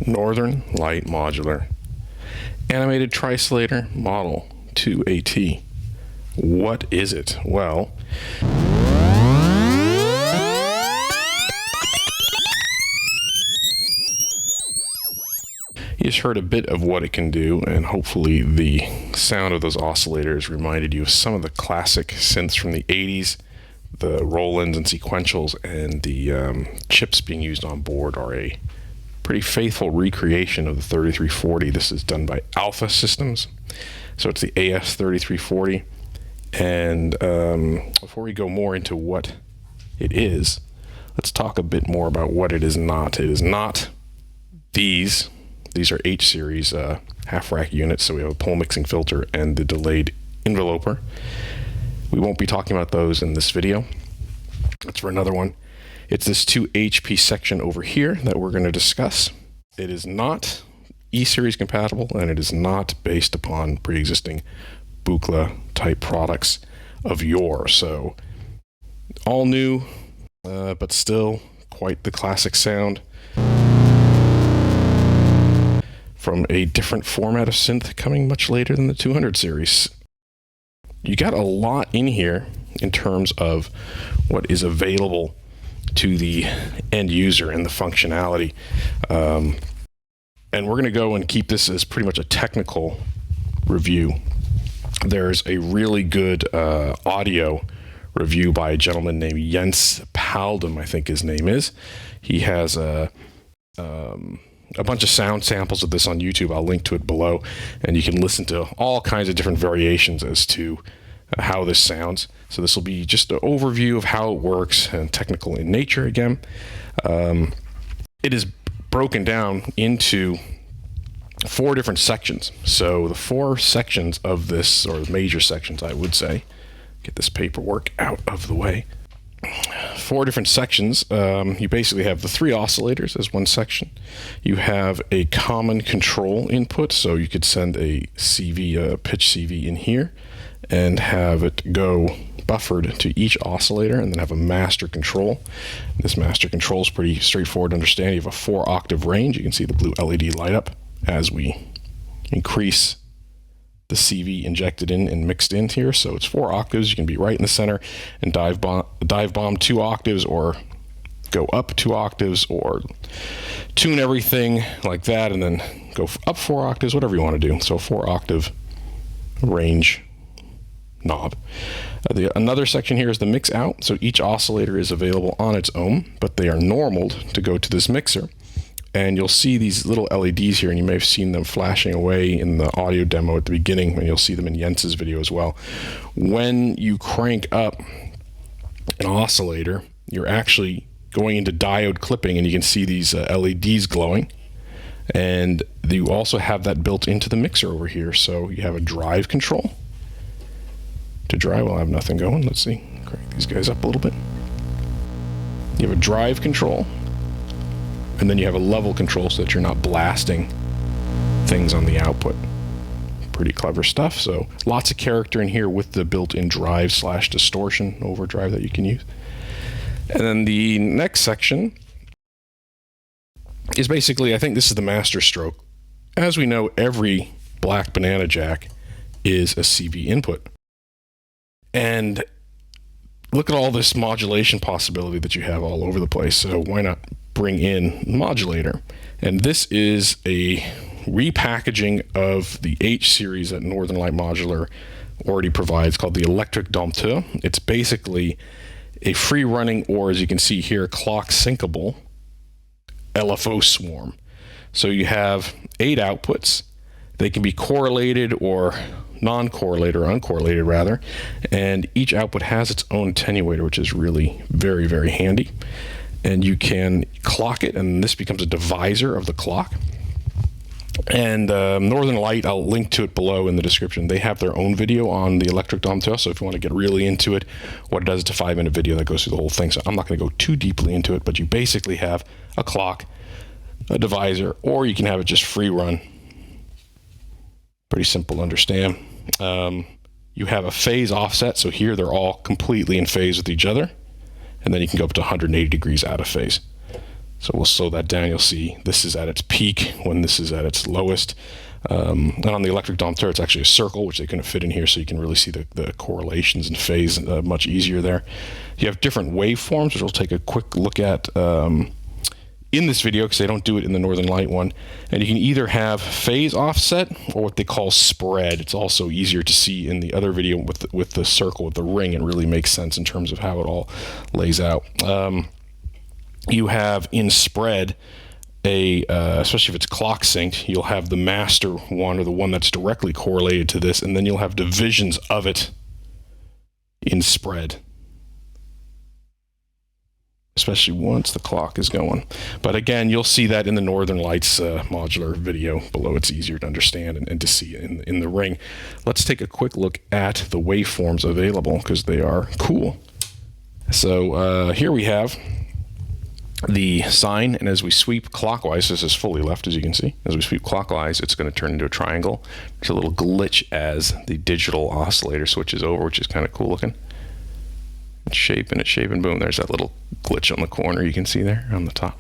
Northern Light Modular Animated Tricillator Model 2AT. What is it? Well, you just heard a bit of what it can do, and hopefully the sound of those oscillators reminded you of some of the classic synths from the 80s. The roll-ins and sequentials and the chips being used on board are a pretty faithful recreation of the 3340. This is done by Alpha Systems, so it's the AS3340. And before we go more into what it is, let's talk a bit more about what it is not. It is not these. These are H-series half-rack units, so we have a pole mixing filter and the delayed enveloper. We won't be talking about those in this video. That's for another one. It's this 2 HP section over here that we're going to discuss. It is not E-series compatible, and it is not based upon pre-existing Buchla type products of yore. So all new, but still quite the classic sound from a different format of synth coming much later than the 200 series. You got a lot in here in terms of what is available to the end user and the functionality. And we're going to go and keep this as pretty much a technical review. There's a really good audio review by a gentleman named Jens Paldum, I think his name is. He has a bunch of sound samples of this on YouTube. I'll link to it below, and you can listen to all kinds of different variations as to how this sounds. So this will be just an overview of how it works and technical in nature again. It is broken down into 4 different sections. So the 4 sections of this, or the major sections I would say, get this paperwork out of the way. 4 different sections. You basically have the 3 oscillators as one section. You have a common control input, so you could send a CV, a pitch CV in here, and have it go buffered to each oscillator, and then have a master control. This master control is pretty straightforward to understand. You have a 4-octave range. You can see the blue LED light up as we increase the CV injected in and mixed in here. So it's 4 octaves. You can be right in the center and dive bomb 2 octaves, or go up 2 octaves, or tune everything like that and then go up 4 octaves, whatever you want to do. So 4-octave range knob. Another section here is the mix out. So each oscillator is available on its own, but they are normaled to go to this mixer. And you'll see these little LEDs here, and you may have seen them flashing away in the audio demo at the beginning, and you'll see them in Jens's video as well. When you crank up an oscillator, you're actually going into diode clipping, and you can see these LEDs glowing. And you also have that built into the mixer over here. So you have a drive control. To drive, I have nothing going. Let's see. Crank these guys up a little bit. You have a drive control. And then you have a level control so that you're not blasting things on the output. Pretty clever stuff. So lots of character in here with the built-in drive / distortion overdrive that you can use. And then the next section is basically, I think this is the master stroke. As we know, every black banana jack is a CV input. And look at all this modulation possibility that you have all over the place. So why not bring in modulator? And this is a repackaging of the H-series that Northern Light Modular already provides, called the Electric Dompteur. It's basically a free running, or as you can see here, clock syncable LFO Swarm. So you have 8 outputs. They can be correlated or non-correlated, or uncorrelated rather, and each output has its own attenuator, which is really very, very handy. And you can clock it, and this becomes a divisor of the clock. And Northern Light, I'll link to it below in the description. They have their own video on the Electric Dompteur, so if you want to get really into it, what it does, it's a 5-minute video that goes through the whole thing, so I'm not going to go too deeply into it, but you basically have a clock, a divisor, or you can have it just free run. Pretty simple to understand. You have a phase offset, so here they're all completely in phase with each other, and then you can go up to 180 degrees out of phase. So we'll slow that down. You'll see this is at its peak when this is at its lowest. And on the Electric Dompteur, it's actually a circle, which they couldn't fit in here, so you can really see the correlations and phase much easier there. You have different waveforms, which we'll take a quick look at in this video, because they don't do it in the Northern Light one. And you can either have phase offset or what they call spread. It's also easier to see in the other video with the circle, with the ring. It really makes sense in terms of how it all lays out. You have in spread, especially if it's clock synced, you'll have the master one, or the one that's directly correlated to this, and then you'll have divisions of it in spread, especially once the clock is going. But again, you'll see that in the Northern Lights modular video below. It's easier to understand and to see in the ring. Let's take a quick look at the waveforms available, because they are cool. So here we have the sine, and as we sweep clockwise, this is fully left, as you can see. As we sweep clockwise, it's going to turn into a triangle. There's a little glitch as the digital oscillator switches over, which is kind of cool looking. It's shaping, boom, there's that little glitch on the corner you can see there on the top.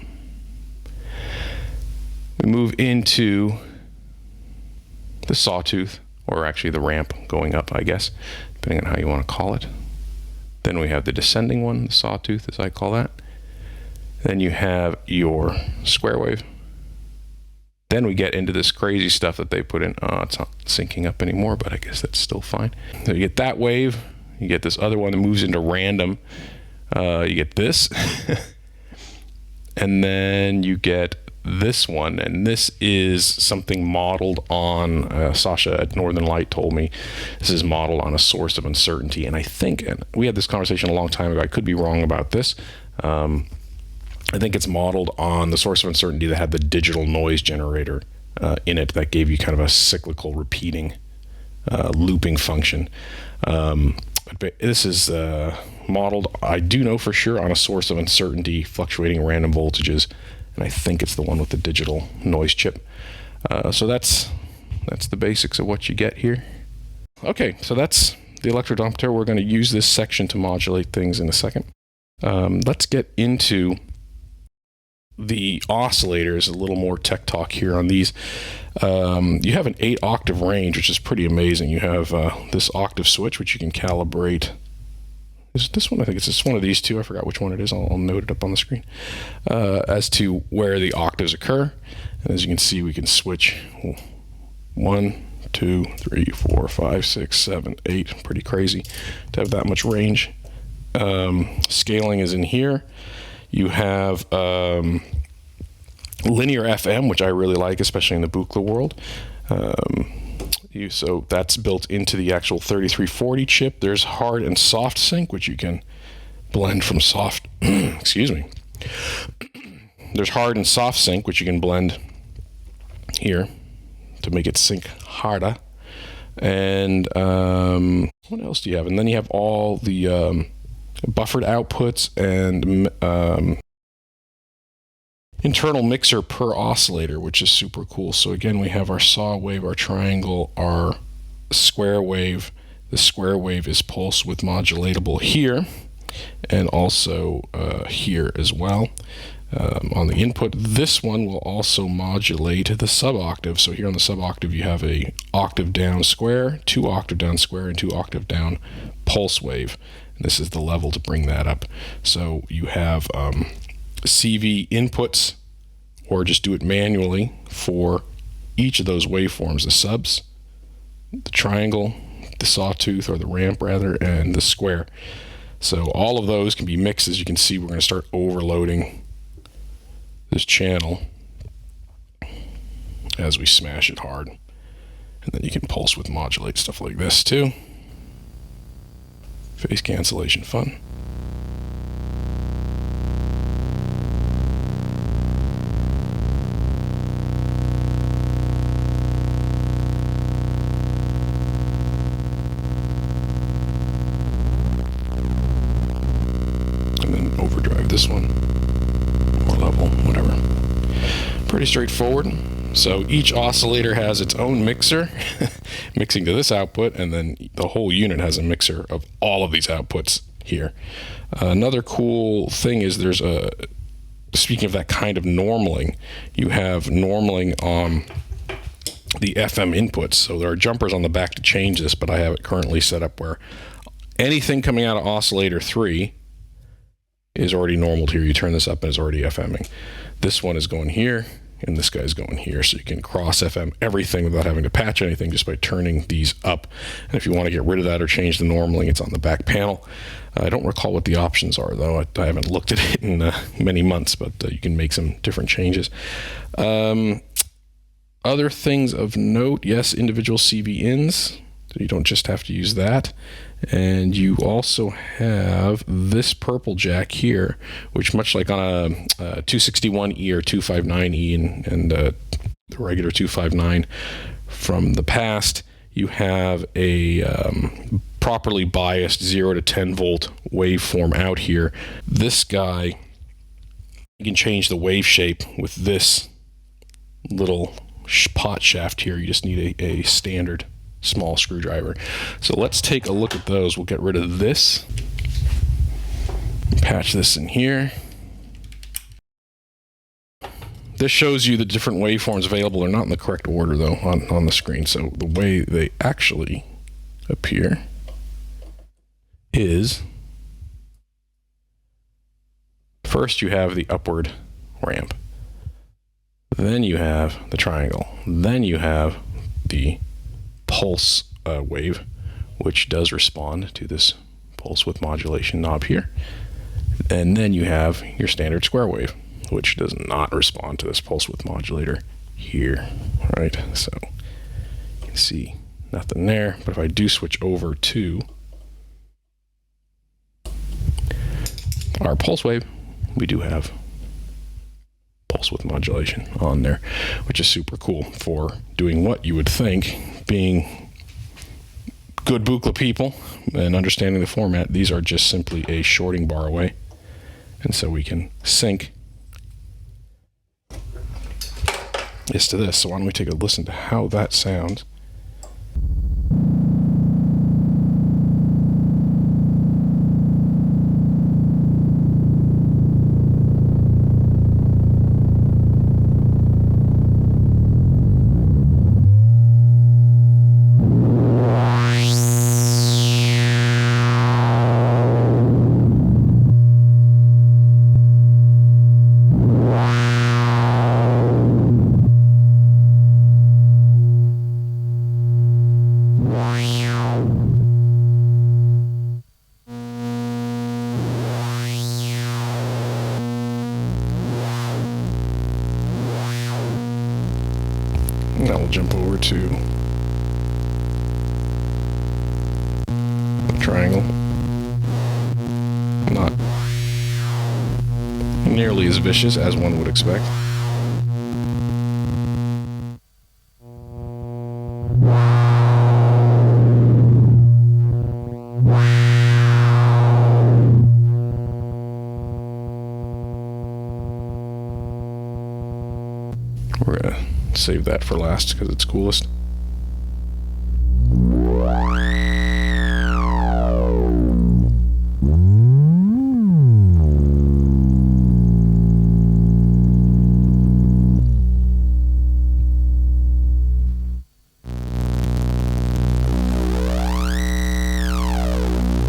We move into the sawtooth, or actually the ramp going up, I guess, depending on how you want to call it. Then we have the descending one, the sawtooth, as I call that. Then you have your square wave. Then we get into this crazy stuff that they put in. Oh, it's not syncing up anymore, but I guess that's still fine. So you get that wave. You get this other one that moves into random. You get this. And then you get this one. And this is something modeled on, Sasha at Northern Light told me, this is modeled on a source of uncertainty. And I think, and we had this conversation a long time ago, I could be wrong about this. I think it's modeled on the source of uncertainty that had the digital noise generator in it that gave you kind of a cyclical repeating looping function. But this is modeled, I do know for sure, on a source of uncertainty, fluctuating random voltages, and I think it's the one with the digital noise chip. So that's the basics of what you get here. Okay, so that's the Electric Dompteur. We're going to use this section to modulate things in a second. Let's get into the oscillators, a little more tech talk here on these. You have an 8-octave range, which is pretty amazing. You have this octave switch, which you can calibrate. Is it this one? I think it's just one of these two. I forgot which one it is. I'll note it up on the screen as to where the octaves occur. And as you can see, we can switch 1, 2, 3, 4, 5, 6, 7, 8. Pretty crazy to have that much range. Scaling is in here. You have linear FM, which I really like, especially in the Buchla world. So that's built into the actual 3340 chip. There's hard and soft sync, which you can blend from soft. Excuse me. There's hard and soft sync, which you can blend here to make it sync harder. And what else do you have? And then you have all the buffered outputs and internal mixer per oscillator, which is super cool. So again, we have our saw wave, our triangle, our square wave. The square wave is pulse width modulatable here, and also here as well. On the input, this one will also modulate the sub-octave. So here on the sub-octave, you have a octave down square, 2 octave down square, and 2 octave down pulse wave. And this is the level to bring that up. So you have CV inputs, or just do it manually for each of those waveforms, the subs, the triangle, the sawtooth, or the ramp rather, and the square. So all of those can be mixed. As you can see, we're going to start overloading this channel as we smash it hard. And then you can pulse width modulate stuff like this too. Phase cancellation fun. And then overdrive this one, or level, whatever. Pretty straightforward. So each oscillator has its own mixer, mixing to this output, and then the whole unit has a mixer of all of these outputs here. Another cool thing is there's speaking of that kind of normaling, you have normaling on the FM inputs. So there are jumpers on the back to change this, but I have it currently set up where anything coming out of oscillator 3 is already normaled here. You turn this up and it's already FMing. This one is going here, and this guy's going here. So you can cross FM everything without having to patch anything just by turning these up. And if you want to get rid of that or change the normaling, it's on the back panel. I don't recall what the options are, though. I haven't looked at it in many months, but you can make some different changes. Other things of note, yes, individual CV ins. So you don't just have to use that. And you also have this purple jack here, which much like on a 261E or 259E and the regular 259 from the past, you have a properly biased 0 to 10 volt waveform out here. This guy, you can change the wave shape with this little pot shaft here. You just need a standard small screwdriver. So let's take a look at those. We'll get rid of this, patch this in here. This shows you the different waveforms available. They're not in the correct order though on the screen. So the way they actually appear is, first you have the upward ramp, then you have the triangle, then you have the pulse wave, which does respond to this pulse width modulation knob here. And then you have your standard square wave, which does not respond to this pulse width modulator here, right? So you can see nothing there. But if I do switch over to our pulse wave, we do have pulse width modulation on there, which is super cool for doing what you would think, being good Buchla people and understanding the format. These are just simply a shorting bar away, and so we can sync this to this. So why don't we take a listen to how that sounds. Now we'll jump over to the triangle. Not nearly as vicious as one would expect. We're gonna save that for last because it's coolest.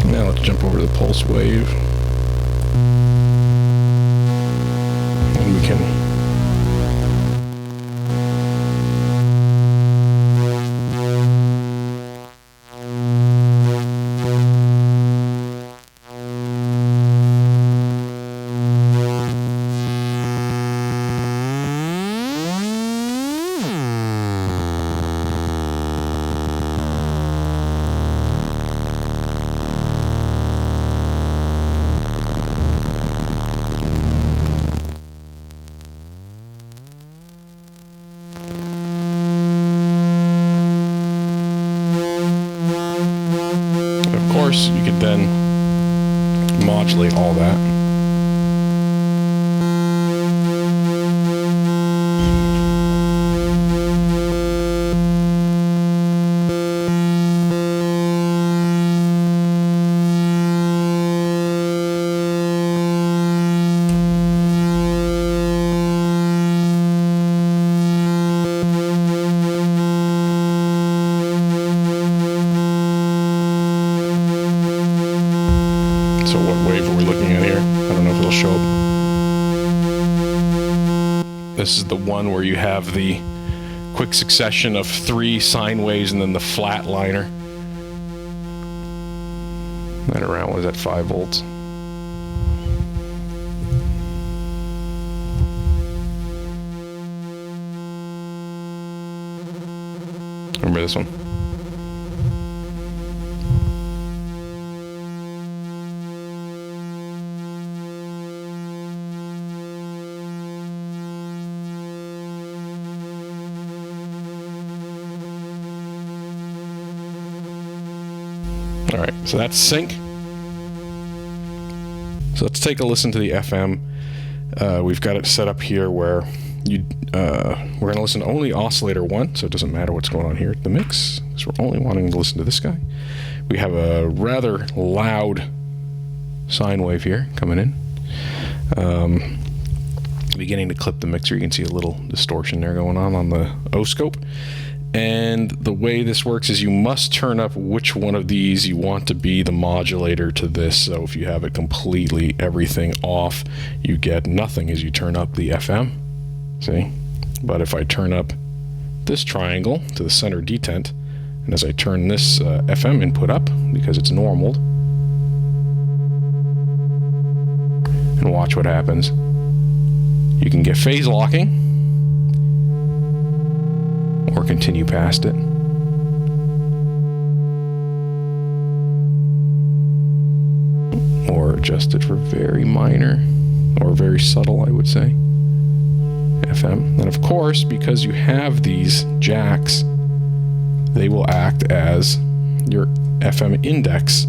Now let's jump over to the pulse wave. And we can you could then modulate all that. wave are we looking at here? I don't know if it'll show up. This is the one where you have the quick succession of 3 sine waves and then the flat liner. That around was at 5 volts. Remember this one? All right, so that's sync. So let's take a listen to the FM. We've got it set up here where we're going to listen to only oscillator 1, so it doesn't matter what's going on here at the mix, because we're only wanting to listen to this guy. We have a rather loud sine wave here coming in. Beginning to clip the mixer, you can see a little distortion there going on the O-scope. And the way this works is you must turn up which one of these you want to be the modulator to this. So if you have it completely everything off, you get nothing as you turn up the FM. See? But if I turn up this triangle to the center detent, and as I turn this FM input up, because it's normaled, and watch what happens, you can get phase locking, or continue past it. Or adjust it for very minor, or very subtle, I would say, FM. And of course, because you have these jacks, they will act as your FM index.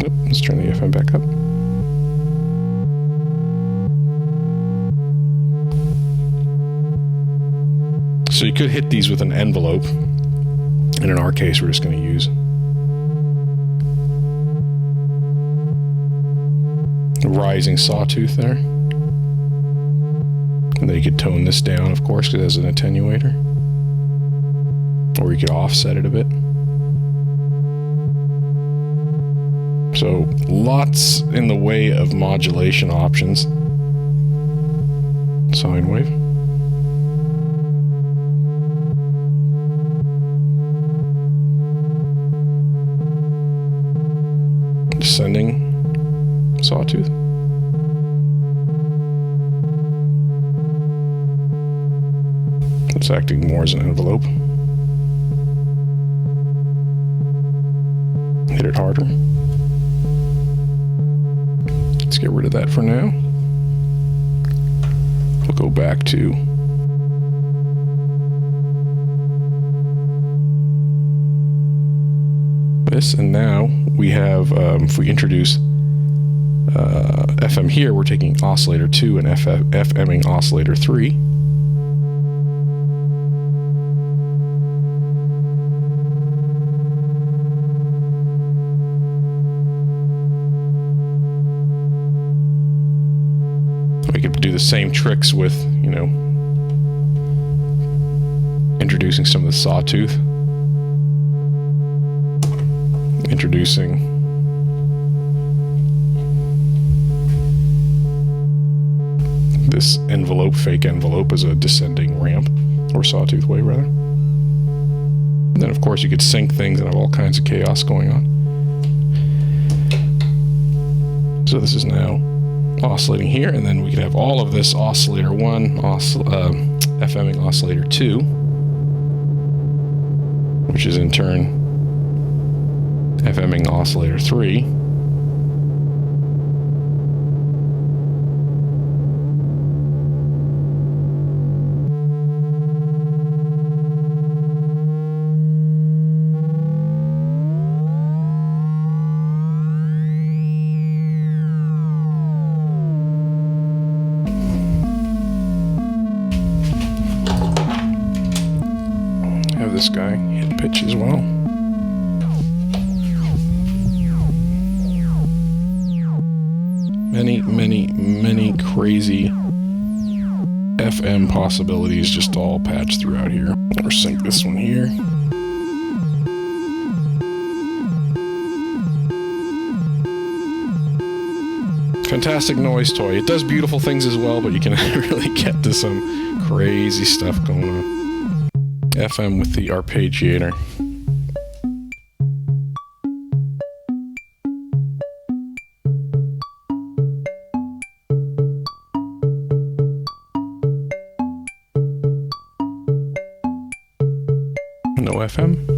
Oop, let's turn the FM back up. So you could hit these with an envelope, and in our case we're just going to use a rising sawtooth there. And then you could tone this down, of course, because it has an attenuator. Or you could offset it a bit. So lots in the way of modulation options. Sine wave. Descending sawtooth. It's acting more as an envelope. Hit it harder. Let's get rid of that for now. We'll go back to this, and now we have, if we introduce FM here, we're taking oscillator 2 and FMing oscillator 3. We could do the same tricks with, you know, introducing some of the sawtooth. Introducing this envelope, fake envelope, as a descending ramp, or sawtooth wave rather. And then of course you could sync things and have all kinds of chaos going on. So this is now oscillating here, and then we could have all of this oscillator 1, FMing oscillator 2, which is in turn FMing oscillator 3. Have this guy hit pitch as well. Many crazy FM possibilities just all patched throughout here. Or sync this one here. Fantastic noise toy. It does beautiful things as well, but you can really get to some crazy stuff going on. FM with the arpeggiator. No FM.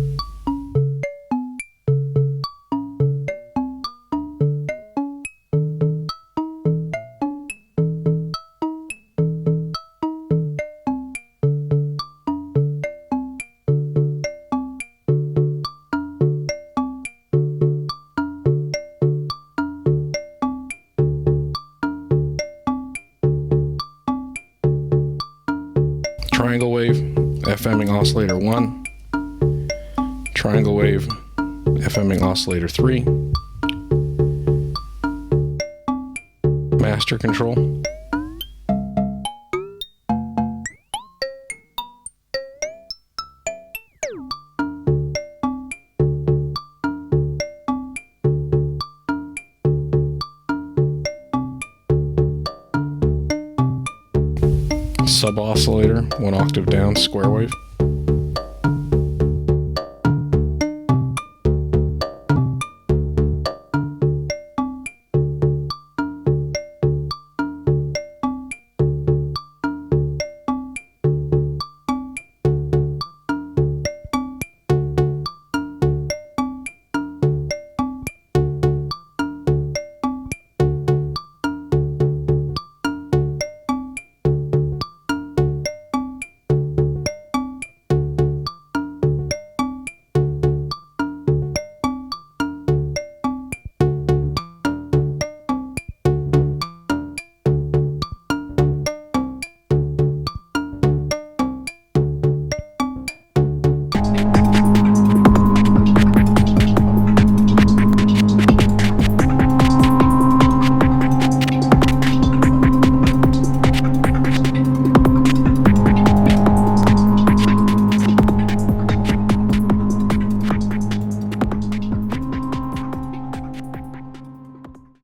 Triangle wave, FMing oscillator 1. Triangle wave, FMing oscillator 3. Master control. Sub-oscillator, 1 octave down, square wave.